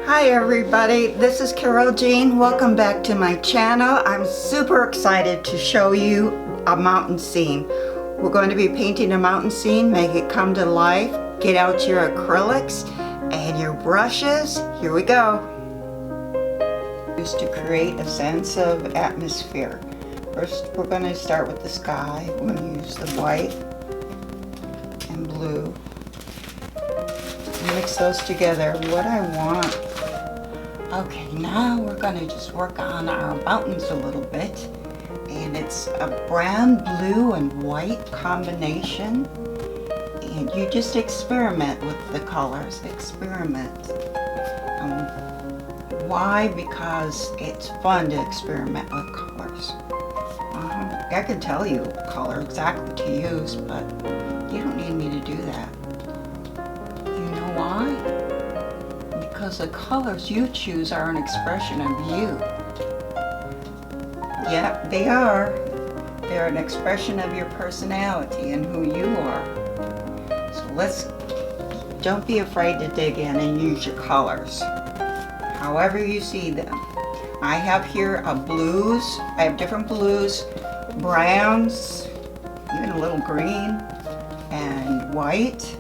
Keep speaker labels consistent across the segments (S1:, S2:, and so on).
S1: Hi everybody, this is Caryl Jean. Welcome back to my channel. I'm super excited to show you a mountain scene. We're going to be painting a mountain scene, make it come to life. Get out your acrylics and your brushes. Here we go. Just to create a sense of atmosphere. First, we're going to start with the sky. We're going to use the white and blue. Mix those together. What I want. Okay, now we're going to just work on our mountains a little bit. And it's a brown, blue, and white combination. And you just experiment with the colors. Experiment. Why? Because it's fun to experiment with colors. I can tell you what color exactly to use, but you don't need me to do that. You know why? Because the colors you choose are an expression of you. Yep, they are. They're an expression of your personality and who you are. So don't be afraid to dig in and use your colors, however you see them. I have here blues. I have different blues, browns, even a little green, and white.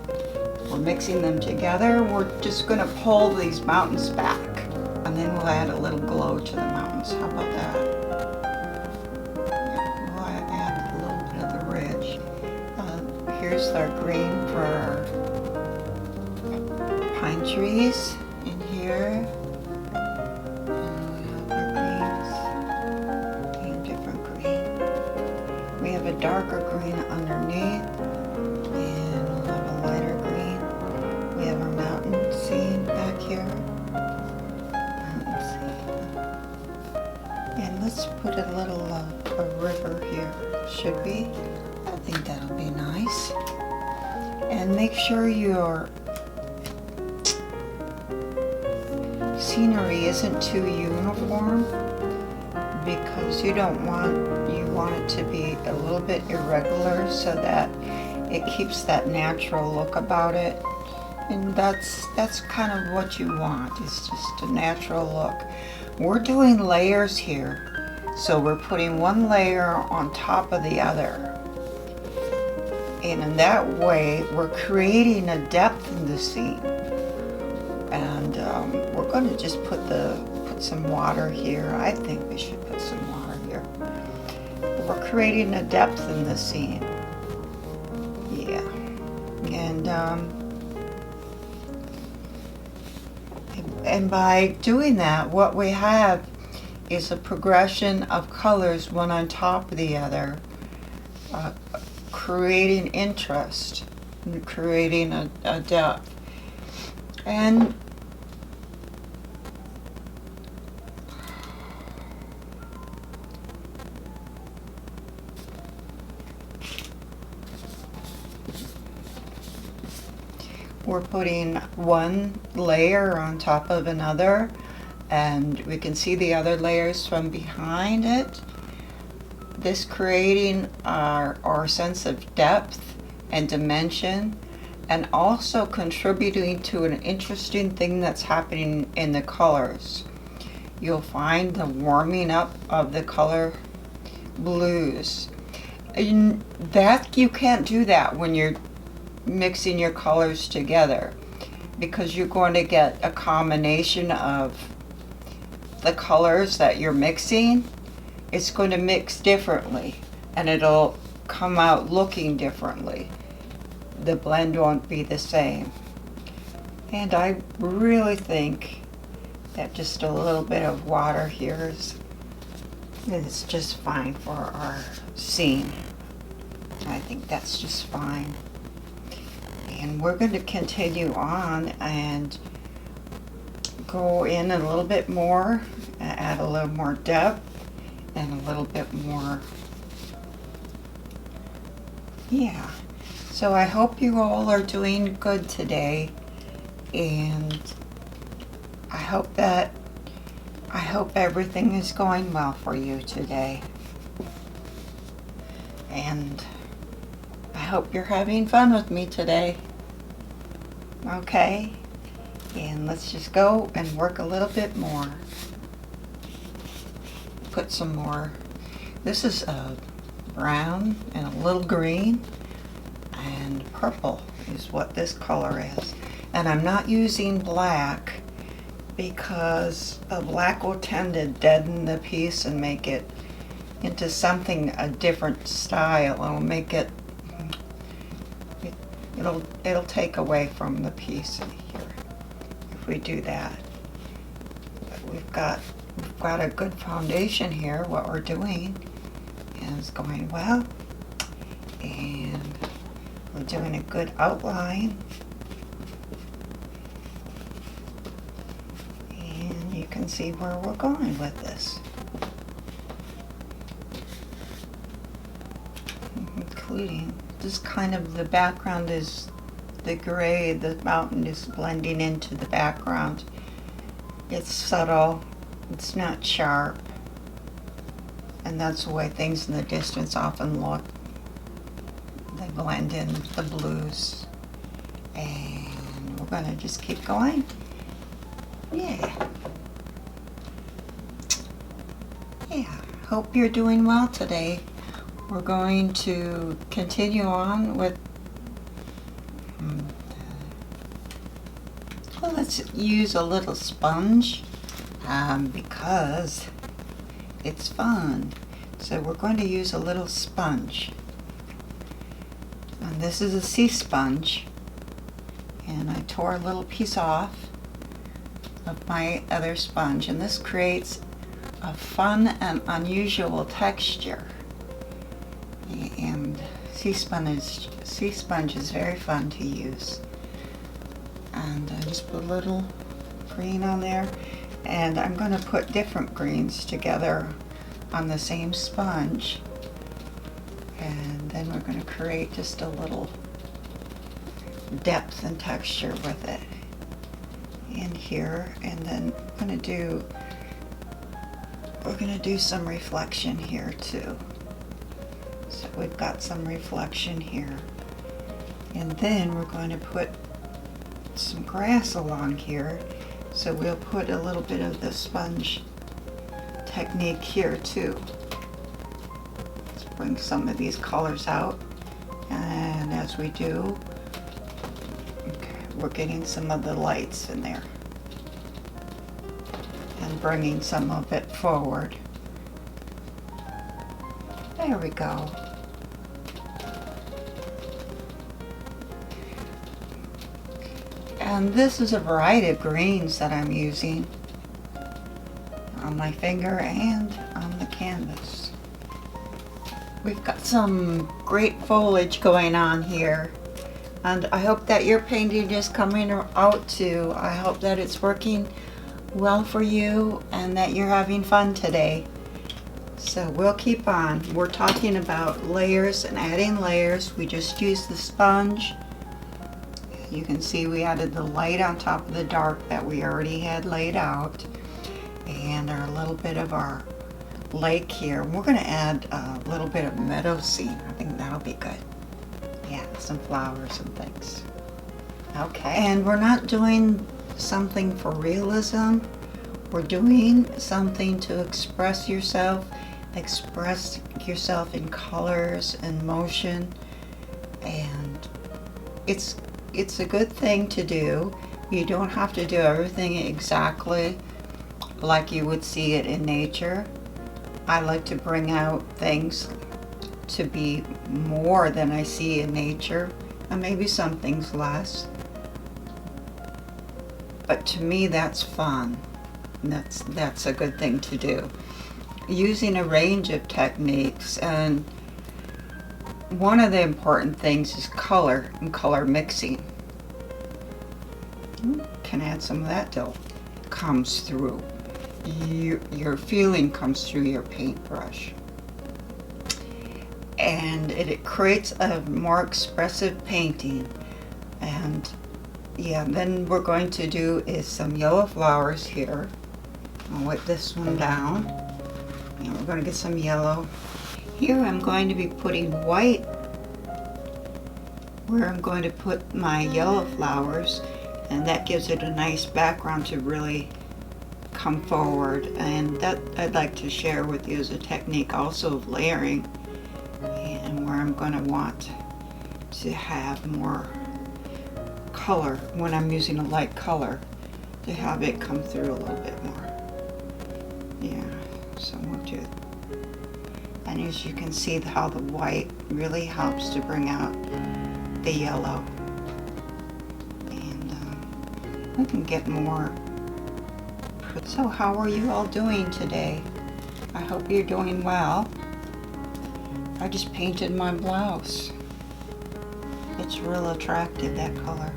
S1: We're mixing them together. We're just going to pull these mountains back, and then we'll add a little glow to the mountains. How about that? Yeah, we'll add a little bit of the ridge. Here's our green for our pine trees in here. And we have our greens, and different green. We have a darker green underneath. Scene back here. Mountain scene. And let's put a little a river here. Should we? I think that'll be nice. And make sure your scenery isn't too uniform, because you want it to be a little bit irregular so that it keeps that natural look about it. And that's kind of what you want. It's just a natural look. We're doing layers here. So we're putting one layer on top of the other. And in that way, we're creating a depth in the scene. And we're going to just put some water here. I think we should put some water here. We're creating a depth in the scene. Yeah. And by doing that, what we have is a progression of colors, one on top of the other, creating interest, and creating a depth. And we're putting one layer on top of another, and we can see the other layers from behind it. This creating our sense of depth and dimension, and also contributing to an interesting thing that's happening in the colors. You'll find the warming up of the color blues. And that you can't do that when you're mixing your colors together, because you're going to get a combination of the colors that you're mixing. It's going to mix differently, and it'll come out looking differently. The blend won't be the same. And I really think that just a little bit of water here is just fine for our scene. I think that's just fine. And we're going to continue on and go in a little bit more, add a little more depth and a little bit more. Yeah. So I hope you all are doing good today, and I hope everything is going well for you today. And I hope you're having fun with me today. Okay? And let's just go and work a little bit more. Put some more. This is a brown and a little green, and purple is what this color is. And I'm not using black because a black will tend to deaden the piece and make it into something, a different style. It'll make it, it'll take away from the piece in here if we do that. But we've got a good foundation here. What we're doing is going well, and we're doing a good outline. And you can see where we're going with this. Including just kind of the background is the gray, the mountain is blending into the background. It's subtle, it's not sharp, and that's the way things in the distance often look. They blend in the blues, and we're gonna just keep going. Yeah. Hope you're doing well today. We're going to continue on with, well, let's use a little sponge because it's fun. So we're going to use a little sponge. And this is a sea sponge. And I tore a little piece off of my other sponge. And this creates a fun and unusual texture. And sea sponge is very fun to use. And I just put a little green on there, and I'm going to put different greens together on the same sponge, and then we're going to create just a little depth and texture with it in here. And then we're going to do some reflection here too. So we've got some reflection here. And then we're going to put some grass along here. So we'll put a little bit of the sponge technique here too. Let's bring some of these colors out. And as we do, we're getting some of the lights in there and bringing some of it forward. There we go. And this is a variety of greens that I'm using on my finger and on the canvas. We've got some great foliage going on here, and I hope that your painting is coming out too. I hope that it's working well for you and that you're having fun today. So we'll keep on. We're talking about layers and adding layers. We just used the sponge. You can see we added the light on top of the dark that we already had laid out, and a little bit of our lake here. We're going to add a little bit of meadow scene. I think that'll be good. Yeah, some flowers and things. Okay, and we're not doing something for realism. We're doing something to express yourself in colors and motion, and it's a good thing to do. You don't have to do everything exactly like you would see it in nature. I like to bring out things to be more than I see in nature, and maybe some things less. But to me, that's fun. That's a good thing to do. Using a range of techniques, and one of the important things is color and color mixing. Can add some of that till it comes through. Your feeling comes through your paintbrush. And it creates a more expressive painting. And yeah, then we're going to do is some yellow flowers here. I'll wipe this one down. And we're going to get some yellow. Here I'm going to be putting white where I'm going to put my yellow flowers. and that gives it a nice background to really come forward. And that I'd like to share with you as a technique also of layering, and where I'm going to want to have more color when I'm using a light color, to have it come through a little bit more. Yeah, so we'll do it. And as you can see how the white really helps to bring out the yellow. And we can get more. So how are you all doing today? I hope you're doing well. I just painted my blouse. It's real attractive, that color.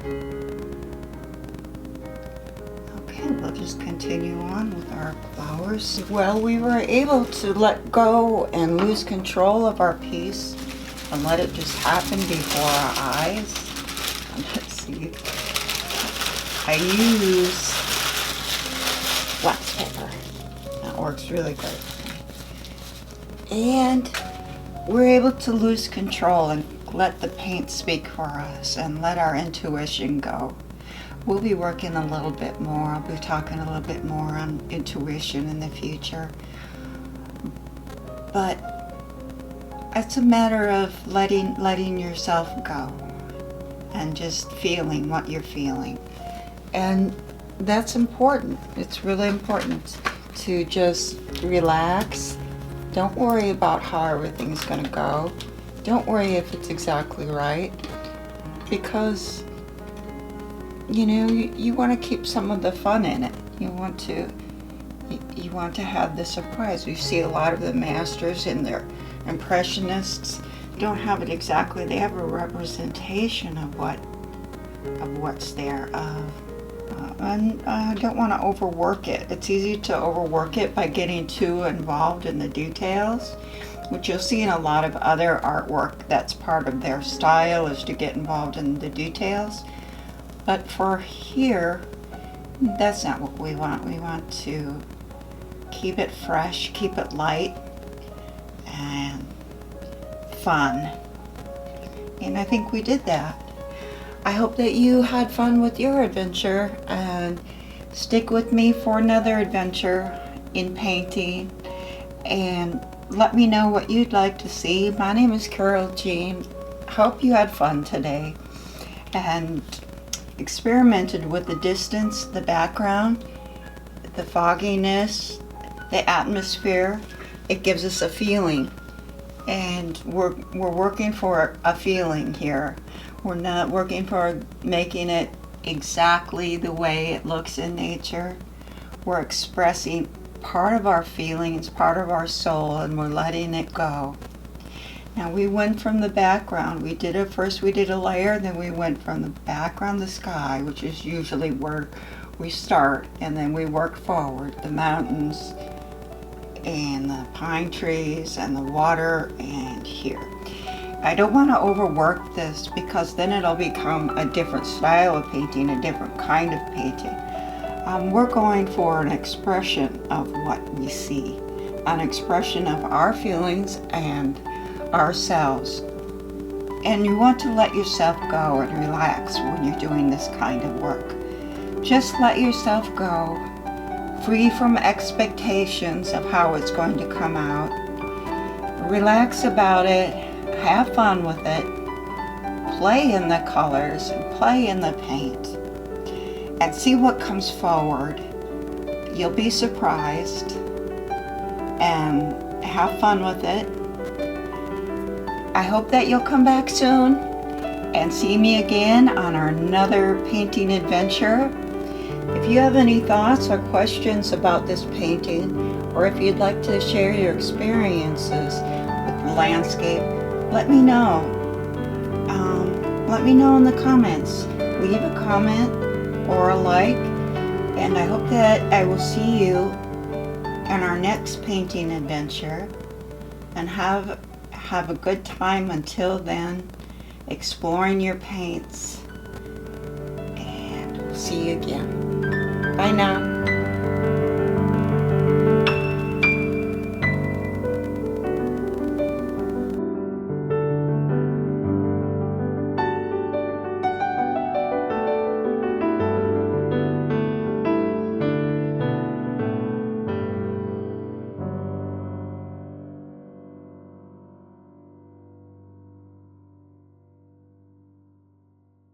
S1: Okay, we'll just continue on with our flowers. Well, we were able to let go and lose control of our piece and let it just happen before our eyes. Let's see. I use wax paper. That works really good. And we're able to lose control and let the paint speak for us and let our intuition go. We'll be working a little bit more. I'll be talking a little bit more on intuition in the future. But it's a matter of letting yourself go and just feeling what you're feeling. And that's important. It's really important to just relax. Don't worry about how everything's going to go. Don't worry if it's exactly right, because you know you want to keep some of the fun in it. You want to have the surprise. We see a lot of the masters in their impressionists don't have it exactly. They have a representation of what's there. And I don't want to overwork it. It's easy to overwork it by getting too involved in the details, which you'll see in a lot of other artwork. That's part of their style, is to get involved in the details. But for here, that's not what we want. We want to keep it fresh, keep it light, and fun. And I think we did that. I hope that you had fun with your adventure, and stick with me for another adventure in painting, and let me know what you'd like to see. My name is Caryl Jean. Hope you had fun today and experimented with the distance, the background, the fogginess, the atmosphere. It gives us a feeling, and we're working for a feeling here. We're not working for making it exactly the way it looks in nature. We're expressing part of our feelings, part of our soul, and we're letting it go. Now we went from the background. We did a layer, then we went from the background, the sky, which is usually where we start, and then we work forward, the mountains and the pine trees and the water, and here. I don't want to overwork this, because then it'll become a different style of painting, a different kind of painting. We're going for an expression of what we see, an expression of our feelings and ourselves. And you want to let yourself go and relax when you're doing this kind of work. Just let yourself go, free from expectations of how it's going to come out. Relax about it. Have fun with it, play in the colors, and play in the paint, and see what comes forward. You'll be surprised, and have fun with it. I hope that you'll come back soon and see me again on another painting adventure. If you have any thoughts or questions about this painting, or if you'd like to share your experiences with the landscape, let me know. Let me know in the comments. Leave a comment or a like, and I hope that I will see you in our next painting adventure, and have a good time until then, exploring your paints, and we'll see you again. Bye now.